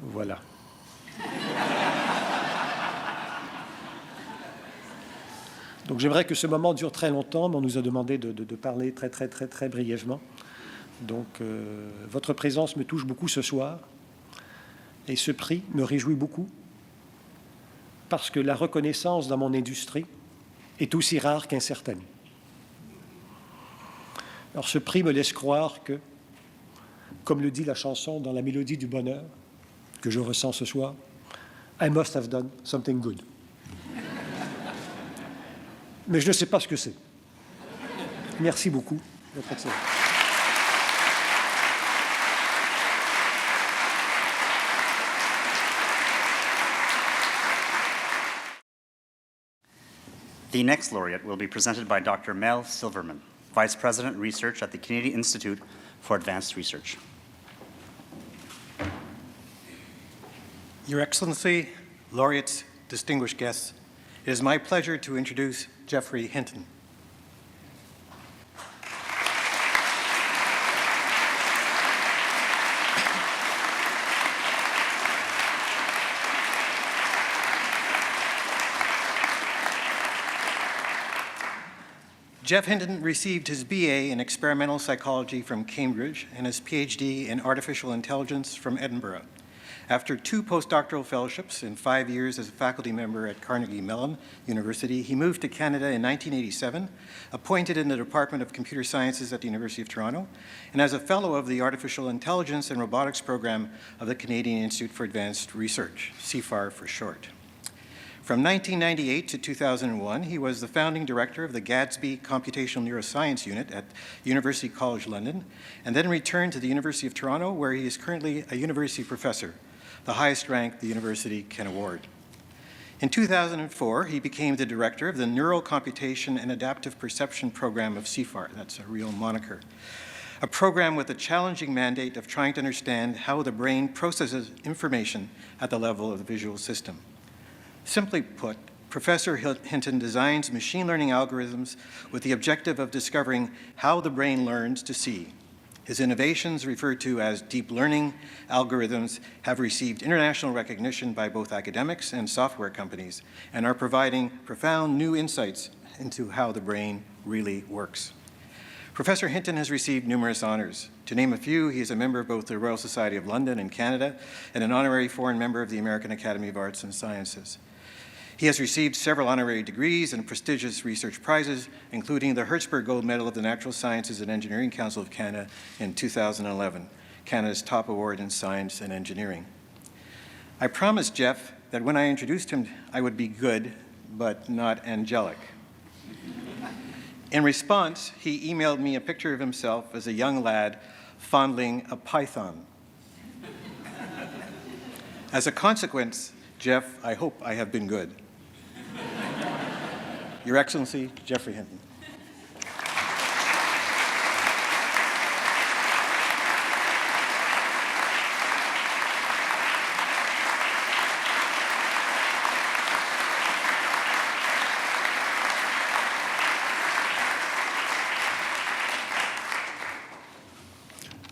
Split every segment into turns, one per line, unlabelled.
Voilà. Donc j'aimerais que ce moment dure très longtemps, mais on nous a demandé de parler très brièvement. Donc votre présence me touche beaucoup ce soir, et ce prix me réjouit beaucoup, parce que la reconnaissance dans mon industrie est aussi rare qu'incertaine. Alors ce prix me laisse croire que, comme le dit la chanson dans la mélodie du bonheur que je ressens ce soir, I must have done something good. Mais je ne sais pas ce que c'est. Merci beaucoup, votre Excellence.
The next laureate will be presented by Dr. Mel Silverman, Vice President, Research at the Canadian Institute for Advanced Research.
Your Excellency, laureates, distinguished guests, it is my pleasure to introduce Jeffrey Hinton. Jeff Hinton received his BA in experimental psychology from Cambridge and his PhD in artificial intelligence from Edinburgh. After 2 postdoctoral fellowships and 5 years as a faculty member at Carnegie Mellon University, he moved to Canada in 1987, appointed in the Department of Computer Sciences at the University of Toronto, and as a fellow of the Artificial Intelligence and Robotics program of the Canadian Institute for Advanced Research, CIFAR for short. From 1998 to 2001, he was the founding director of the Gadsby Computational Neuroscience Unit at University College London, and then returned to the University of Toronto, where he is currently a university professor, the highest rank the university can award. In 2004, he became the director of the Neural Computation and Adaptive Perception program of CIFAR. That's a real moniker. A program with a challenging mandate of trying to understand how the brain processes information at the level of the visual system. Simply put, Professor Hinton designs machine learning algorithms with the objective of discovering how the brain learns to see. His innovations, referred to as deep learning algorithms, have received international recognition by both academics and software companies and are providing profound new insights into how the brain really works. Professor Hinton has received numerous honors. To name a few, he is a member of both the Royal Society of London and Canada and an honorary foreign member of the American Academy of Arts and Sciences. He has received several honorary degrees and prestigious research prizes, including the Hertzberg Gold Medal of the Natural Sciences and Engineering Council of Canada in 2011, Canada's top award in science and engineering. I promised Jeff that when I introduced him, I would be good, but not angelic. In response, he emailed me a picture of himself as a young lad fondling a python. As a consequence, Jeff, I hope I have been good. Your Excellency, Jeffrey Hinton.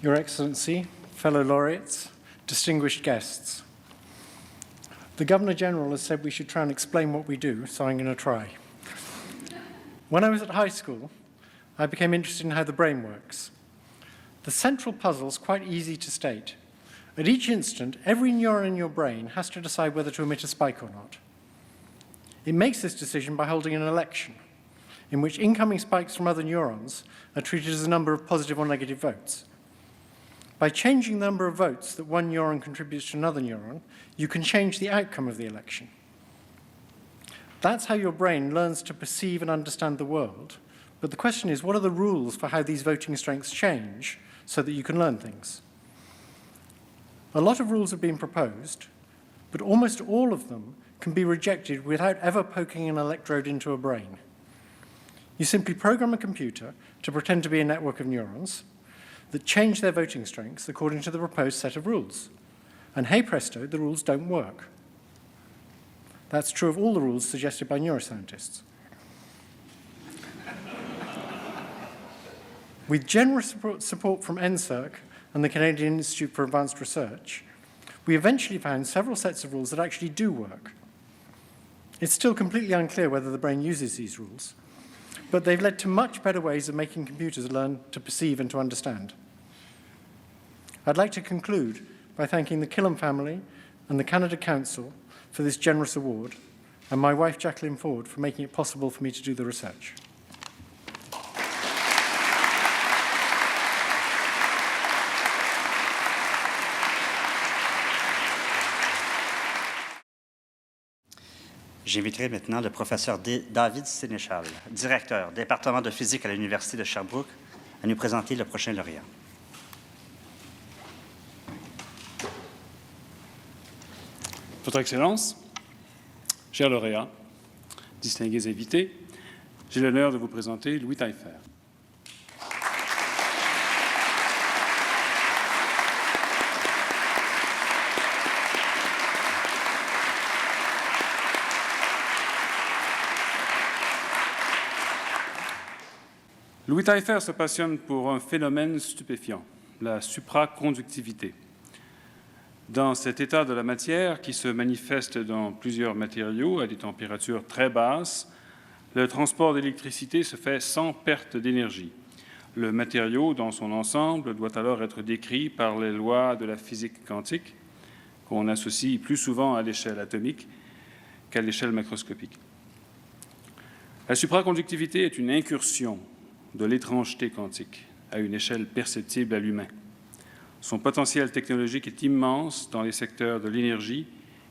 Your Excellency, fellow laureates, distinguished guests. The Governor-General has said we should try and explain what we do, so I'm going to try. When I was at high school, I became interested in how the brain works. The central puzzle is quite easy to state. At each instant, every neuron in your brain has to decide whether to emit a spike or not. It makes this decision by holding an election, in which incoming spikes from other neurons are treated as a number of positive or negative votes. By changing the number of votes that one neuron contributes to another neuron, you can change the outcome of the election. That's how your brain learns to perceive and understand the world. But the question is, what are the rules for how these voting strengths change so that you can learn things? A lot of rules have been proposed, but almost all of them can be rejected without ever poking an electrode into a brain. You simply program a computer to pretend to be a network of neurons that change their voting strengths according to the proposed set of rules. And hey presto, the rules don't work. That's true of all the rules suggested by neuroscientists. With generous support from NSERC and the Canadian Institute for Advanced Research, we eventually found several sets of rules that actually do work. It's still completely unclear whether the brain uses these rules, but they've led to much better ways of making computers learn to perceive and to understand. I'd like to conclude by thanking the Killam family and the Canada Council for this generous award, and my wife Jacqueline Ford for making it possible for me to do the research.
J'inviterai maintenant le professeur David Sénéchal, directeur, département de physique à l'Université de Sherbrooke, à nous présenter le prochain lauréat.
Votre Excellence, chers lauréats, distingués invités, j'ai l'honneur de vous présenter Louis Taillefer. Louis Taillefer se passionne pour un phénomène stupéfiant, la supraconductivité. Dans cet état de la matière qui se manifeste dans plusieurs matériaux à des températures très basses, le transport d'électricité se fait sans perte d'énergie. Le matériau, dans son ensemble, doit alors être décrit par les lois de la physique quantique, qu'on associe plus souvent à l'échelle atomique qu'à l'échelle macroscopique. La supraconductivité est une incursion de l'étrangeté quantique à une échelle perceptible à l'humain. Son potentiel technologique est immense dans les secteurs de l'énergie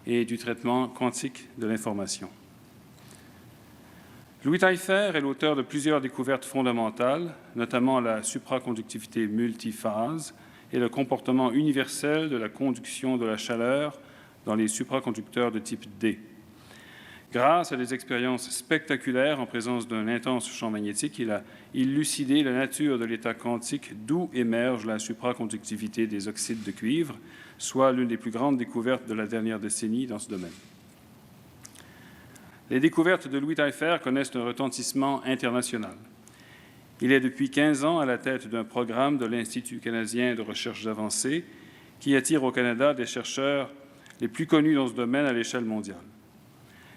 et du traitement quantique de l'information. Louis Taillefer est l'auteur de plusieurs découvertes fondamentales, notamment la supraconductivité multiphase et le comportement universel de la conduction de la chaleur dans les supraconducteurs de type D. Grâce à des expériences spectaculaires en présence d'un intense champ magnétique, il a élucidé la nature de l'état quantique d'où émerge la supraconductivité des oxydes de cuivre, soit l'une des plus grandes découvertes de la dernière décennie dans ce domaine. Les découvertes de Louis Taillefer connaissent un retentissement international. Il est depuis 15 ans à la tête d'un programme de l'Institut canadien de recherche avancée qui attire au Canada des chercheurs les plus connus dans ce domaine à l'échelle mondiale.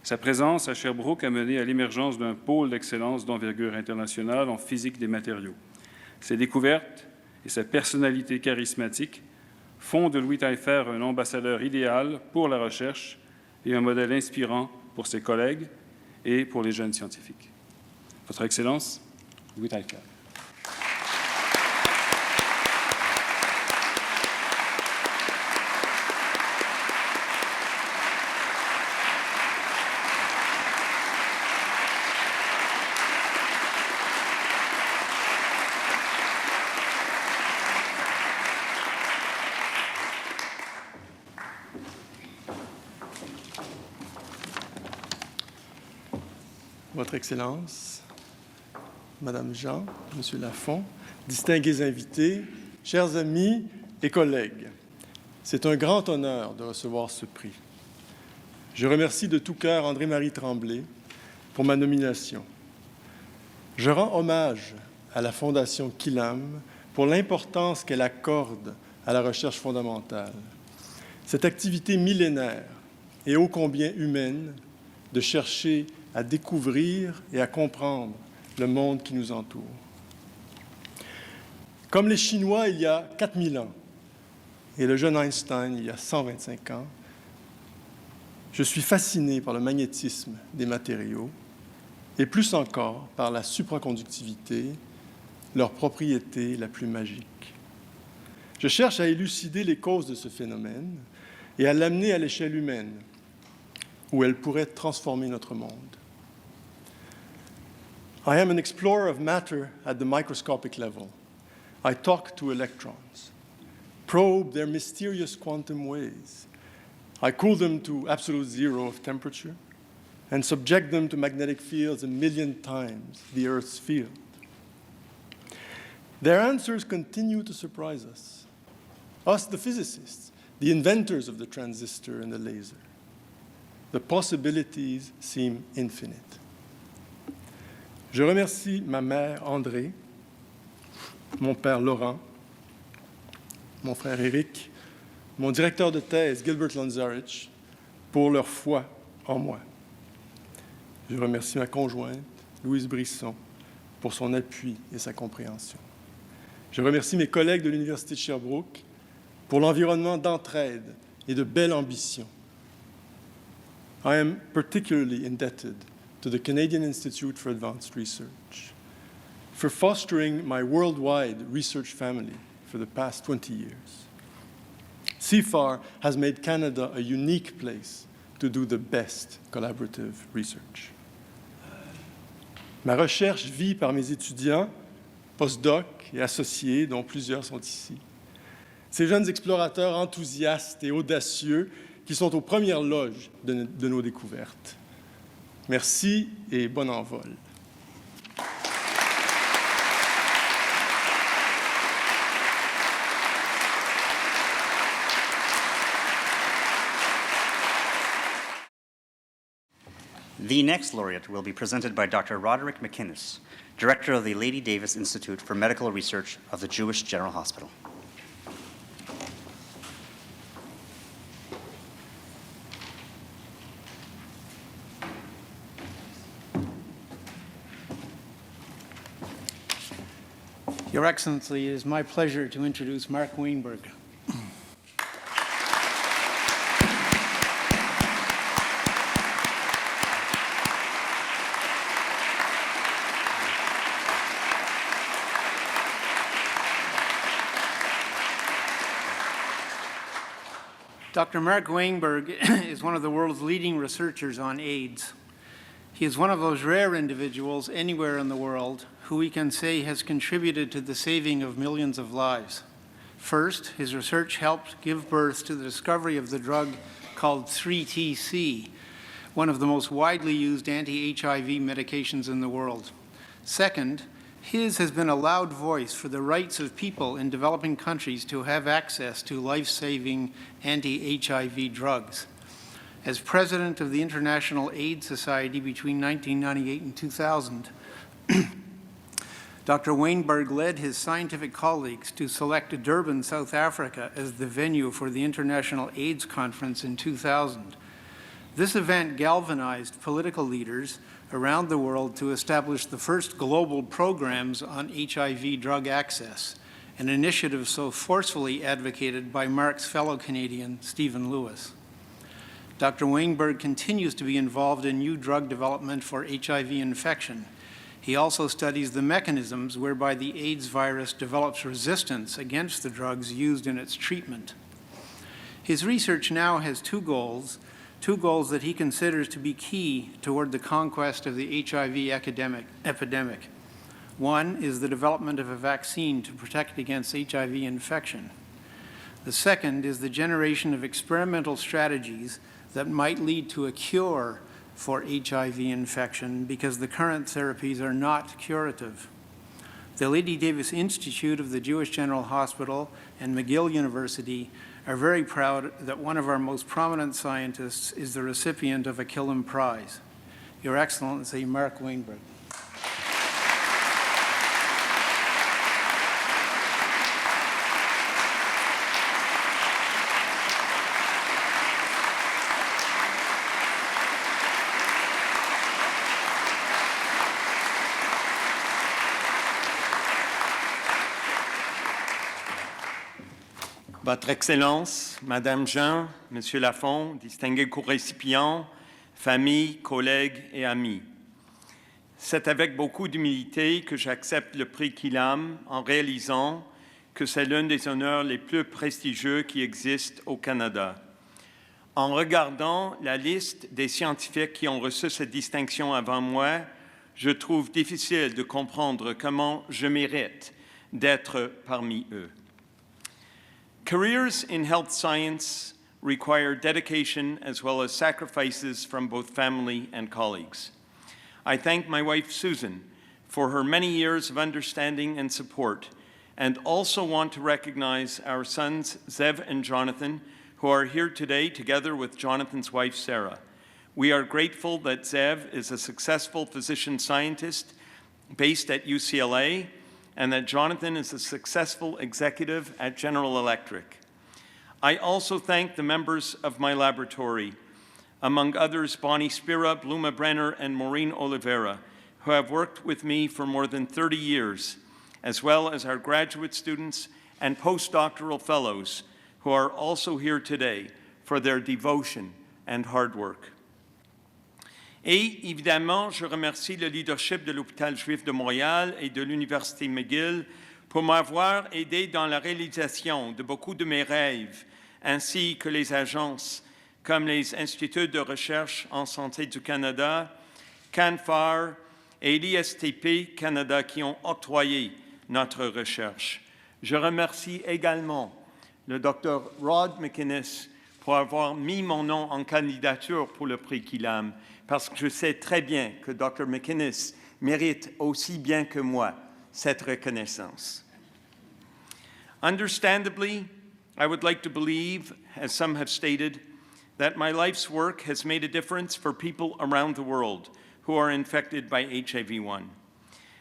Sa présence à Sherbrooke a mené à l'émergence d'un pôle d'excellence d'envergure internationale en physique des matériaux. Ses découvertes et sa personnalité charismatique font de Louis Taillefer un ambassadeur idéal pour la recherche et un modèle inspirant pour ses collègues et pour les jeunes scientifiques. Votre Excellence, Louis Taillefer.
Votre Excellence, Madame Jean, Monsieur Lafont, distingués invités, chers amis et collègues, c'est un grand honneur de recevoir ce prix. Je remercie de tout cœur André-Marie Tremblay pour ma nomination. Je rends hommage à la Fondation Killam pour l'importance qu'elle accorde à la recherche fondamentale. Cette activité millénaire et ô combien humaine de chercher à découvrir et à comprendre le monde qui nous entoure. Comme les Chinois il y a 4000 ans et le jeune Einstein il y a 125 ans, je suis fasciné par le magnétisme des matériaux et plus encore par la supraconductivité, leur propriété la plus magique. Je cherche à élucider les causes de ce phénomène et à l'amener à l'échelle humaine, où elle pourrait transformer notre monde. I am an explorer of matter at the microscopic level. I talk to electrons, probe their mysterious quantum ways. I cool them to absolute zero of temperature and subject them to magnetic fields 1,000,000 times the Earth's field. Their answers continue to surprise us the physicists, the inventors of the transistor and the laser. The possibilities seem infinite. Je remercie ma mère André, mon père Laurent, mon frère Éric, mon directeur de thèse, Gilbert Lanzarich, pour leur foi en moi. Je remercie ma conjointe, Louise Brisson, pour son appui et sa compréhension. Je remercie mes collègues de l'Université de Sherbrooke pour l'environnement d'entraide et de belle ambition. I am particularly indebted to the Canadian Institute for Advanced Research for fostering my worldwide research family for the past 20 years. CFAR has made Canada a unique place to do the best collaborative research. Ma recherche vit par mes étudiants, postdocs et associés, dont plusieurs sont ici. Ces jeunes explorateurs enthousiastes et audacieux qui sont aux premières loges de nos découvertes. Merci et bon envol.
The next laureate will be presented by Dr. Roderick McInnes, Director of the Lady Davis Institute for Medical Research of the Jewish General Hospital.
Your Excellency, it is my pleasure to introduce Mark Wainberg. Dr. Mark Wainberg is one of the world's leading researchers on AIDS. He is one of those rare individuals anywhere in the world who we can say has contributed to the saving of millions of lives. First, his research helped give birth to the discovery of the drug called 3TC, one of the most widely used anti-HIV medications in the world. Second, his has been a loud voice for the rights of people in developing countries to have access to life-saving anti-HIV drugs. As president of the International AIDS Society between 1998 and 2000, Dr. Wainberg led his scientific colleagues to select Durban, South Africa as the venue for the International AIDS Conference in 2000. This event galvanized political leaders around the world to establish the first global programs on HIV drug access, an initiative so forcefully advocated by Mark's fellow Canadian, Stephen Lewis. Dr. Wainberg continues to be involved in new drug development for HIV infection. He also studies the mechanisms whereby the AIDS virus develops resistance against the drugs used in its treatment. His research now has two goals that he considers to be key toward the conquest of the HIV epidemic. One is the development of a vaccine to protect against HIV infection. The second is the generation of experimental strategies that might lead to a cure for HIV infection because the current therapies are not curative. The Lady Davis Institute of the Jewish General Hospital and McGill University are very proud that one of our most prominent scientists is the recipient of a Killam Prize. Your Excellency, Mark Wainberg.
Votre Excellence, Madame Jean, Monsieur Lafont, distingués co-récipients, famille, collègues et amis. C'est avec beaucoup d'humilité que j'accepte le prix Killam en réalisant que c'est l'un des honneurs les plus prestigieux qui existent au Canada. En regardant la liste des scientifiques qui ont reçu cette distinction avant moi, je trouve difficile de comprendre comment je mérite d'être parmi eux. Careers in health science require dedication as well as sacrifices from both family and colleagues. I thank my wife, Susan, for her many years of understanding and support, and also want to recognize our sons, Zev and Jonathan, who are here today together with Jonathan's wife, Sarah. We are grateful that Zev is a successful physician scientist based at UCLA, and that Jonathan is a successful executive at General Electric. I also thank the members of my laboratory, among others Bonnie Spira, Bluma Brenner, and Maureen Oliveira, who have worked with me for more than 30 years, as well as our graduate students and postdoctoral fellows who are also here today for their devotion and hard work. Et évidemment, je remercie le leadership de l'Hôpital Juif de Montréal et de l'Université McGill pour m'avoir aidé dans la réalisation de beaucoup de mes rêves, ainsi que les agences comme les Instituts de recherche en santé du Canada, CANFAR et l'ISTP Canada qui ont octroyé notre recherche. Je remercie également le Dr. Rod McInnes pour avoir mis mon nom en candidature pour le prix Killam, parce que je sais très bien que Dr. McInnes mérite aussi bien que moi cette reconnaissance. Understandably, I would like to believe, as some have stated, that my life's work has made a difference for people around the world who are infected by HIV-1.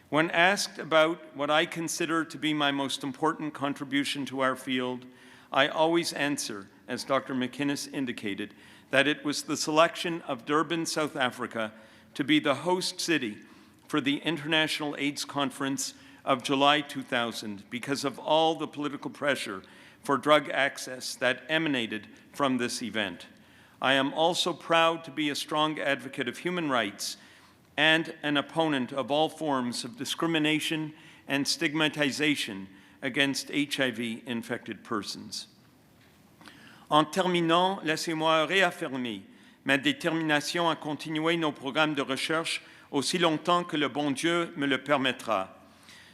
When asked about what I consider to be my most important contribution to our field, I always answer, as Dr. McInnes indicated, that it was the selection of Durban, South Africa, to be the host city for the International AIDS Conference of July 2000 because of all the political pressure for drug access that emanated from this event. I am also proud to be a strong advocate of human rights and an opponent of all forms of discrimination and stigmatization against HIV-infected persons. En terminant, laissez-moi réaffirmer ma détermination à continuer nos programmes de recherche aussi longtemps que le bon Dieu me le permettra.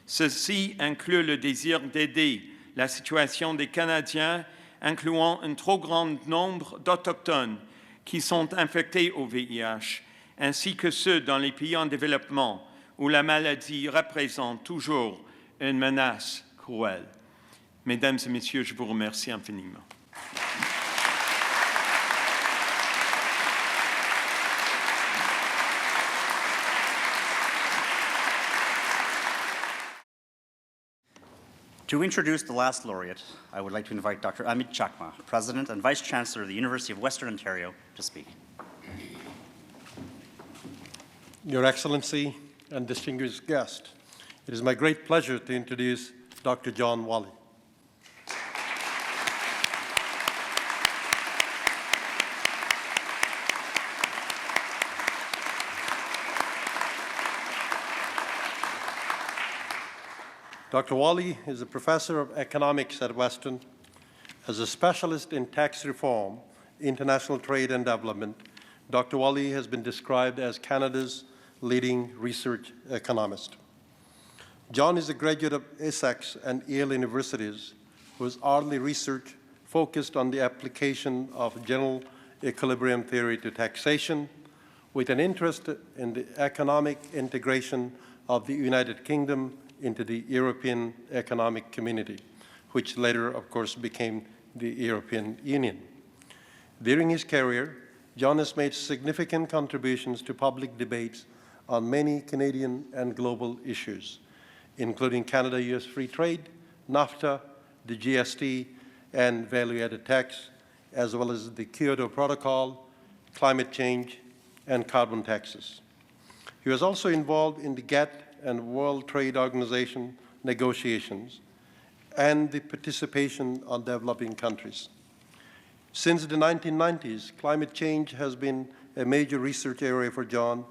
Ceci inclut le désir d'aider la situation des Canadiens, incluant un trop grand nombre d'Autochtones qui sont infectés au VIH, ainsi que ceux dans les pays en développement où la maladie représente toujours une menace cruelle. Mesdames et messieurs, je vous remercie infiniment.
To introduce the last laureate, I would like to invite Dr. Amit Chakma, President and Vice Chancellor of the University of Western Ontario, to speak.
Your Excellency and distinguished guest, it is my great pleasure to introduce Dr. John Whalley. Dr. Whalley is a professor of economics at Western. As a specialist in tax reform, international trade and development, Dr. Whalley has been described as Canada's leading research economist. John is a graduate of Essex and Yale Universities, whose early research focused on the application of general equilibrium theory to taxation, with an interest in the economic integration of the United Kingdom into the European Economic Community, which later, of course, became the European Union. During his career, John has made significant contributions to public debates on many Canadian and global issues, including Canada-US free trade, NAFTA, the GST, and value-added tax, as well as the Kyoto Protocol, climate change, and carbon taxes. He was also involved in the GATT and World Trade Organization negotiations and the participation on developing countries. Since the 1990s, climate change has been a major research area for John,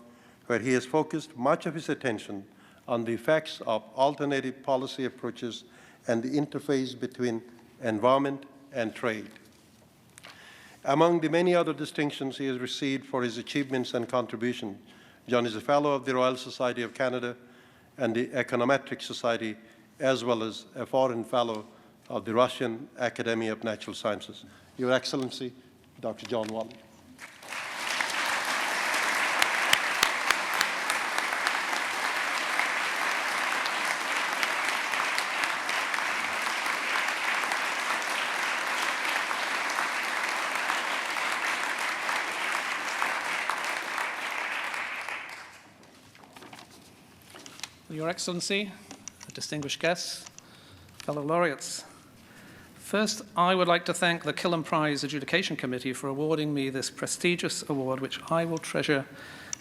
where he has focused much of his attention on the effects of alternative policy approaches and the interface between environment and trade. Among the many other distinctions he has received for his achievements and contributions, John is a Fellow of the Royal Society of Canada and the Econometric Society, as well as a Foreign Fellow of the Russian Academy of Natural Sciences. Your Excellency, Dr. John Whalley.
Your Excellency, distinguished guests, fellow laureates, First, I would like to thank the Killam Prize Adjudication Committee for awarding me this prestigious award, which I will treasure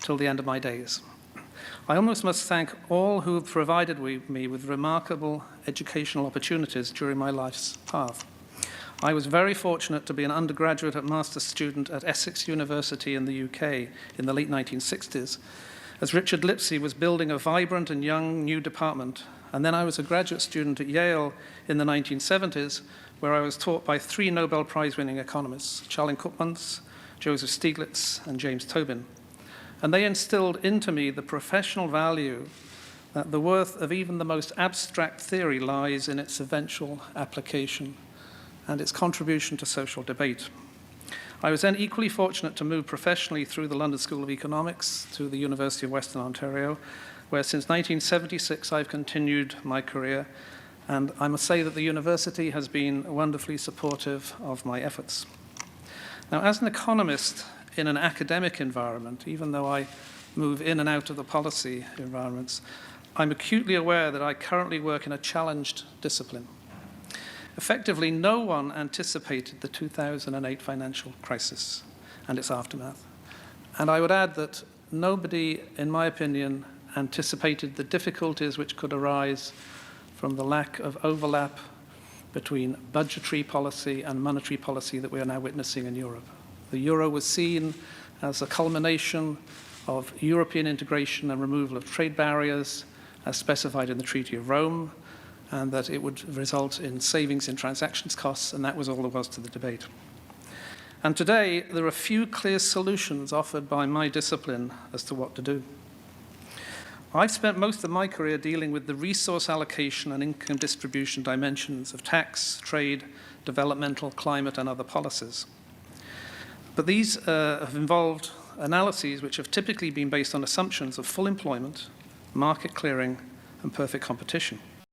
till the end of my days. I almost must thank all who have provided me with remarkable educational opportunities during my life's path. I was very fortunate to be an undergraduate and master's student at Essex University in the UK in the late 1960s, as Richard Lipsey was building a vibrant and young new department. And then I was a graduate student at Yale in the 1970s, where I was taught by 3 Nobel Prize-winning economists, Charles Koopmans, Joseph Stiglitz, and James Tobin. And they instilled into me the professional value that the worth of even the most abstract theory lies in its eventual application and its contribution to social debate. I was then equally fortunate to move professionally through the London School of Economics to the University of Western Ontario, where since 1976 I've continued my career, and I must say that the university has been wonderfully supportive of my efforts. Now, as an economist in an academic environment, even though I move in and out of the policy environments, I'm acutely aware that I currently work in a challenged discipline. Effectively, no one anticipated the 2008 financial crisis and its aftermath. And I would add that nobody, in my opinion, anticipated the difficulties which could arise from the lack of overlap between budgetary policy and monetary policy that we are now witnessing in Europe. The euro was seen as a culmination of European integration and removal of trade barriers as specified in the Treaty of Rome, and that it would result in savings in transactions costs, and that was all there was to the debate. And today, there are few clear solutions offered by my discipline as to what to do. I've spent most of my career dealing with the resource allocation and income distribution dimensions of tax, trade, developmental, climate, and other policies. But these have involved analyses which have typically been based on assumptions of full employment, market clearing, and perfect competition.